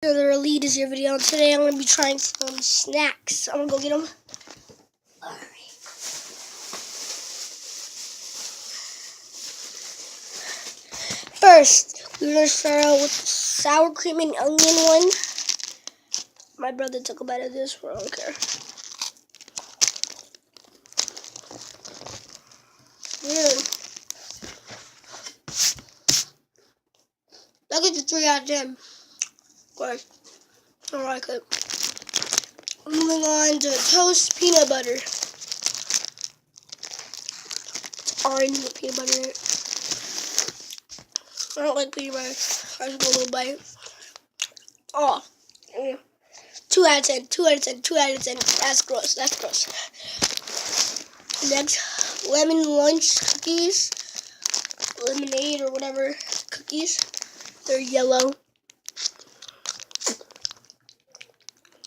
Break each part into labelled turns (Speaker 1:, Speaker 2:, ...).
Speaker 1: Another Elite is your video, and today I'm going to be trying some snacks. I'm going to go get them. Alright. First, we're going to start out with the sour cream and onion one. My brother took a bite of this, but I don't care. That gets a 3 out of 10. Of course, I like it. Moving on to toast peanut butter. It's orange with peanut butter in it. I don't like peanut butter. I just go a little bite. Oh, 2 out of 10, 2 out of 10, 2 out of 10. That's gross, that's gross. Next, lemon lunch cookies. Lemonade or whatever cookies. They're yellow.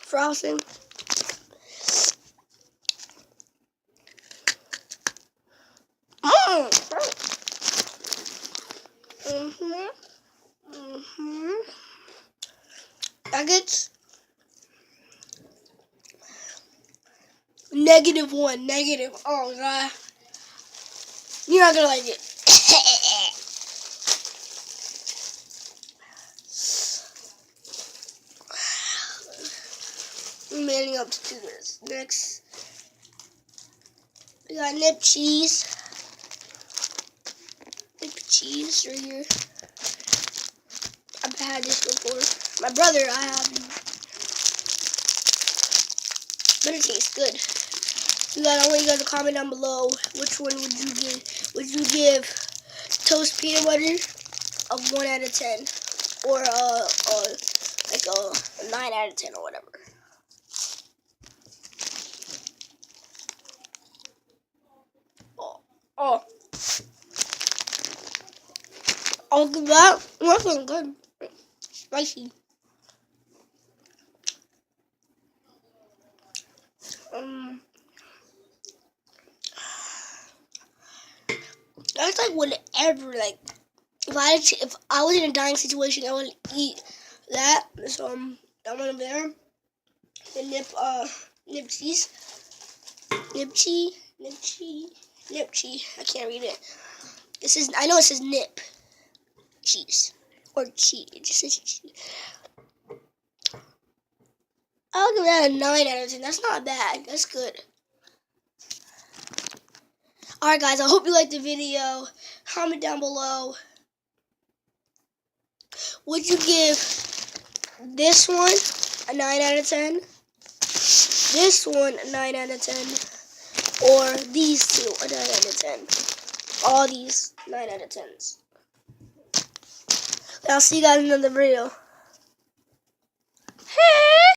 Speaker 1: Frosting. Nuggets. -1. Negative. Oh god. You're not gonna like it. I'm manning up to do this. Next, we got nip cheese. Nip cheese right here. I've had this before. My brother, I haven't. But it tastes good. I want you guys to comment down below which one would you give. Would you give toast peanut butter a 1 out of 10 or like a 9 out of 10 or whatever? Oh, I'll give that. That sounds good. Spicy. That's like whatever. Like if I was in a dying situation, I would eat that. So that one over there. The nip cheese. I can't read it. I know it says nip cheese or cheese. It just says cheese. I'll give that a 9 out of 10. That's not bad. That's good. Alright guys, I hope you liked the video. Comment down below. Would you give this one a 9 out of 10? This one a 9 out of 10? Or these two a 9 out of 10? All these 9 out of 10s. I'll see you guys in another video.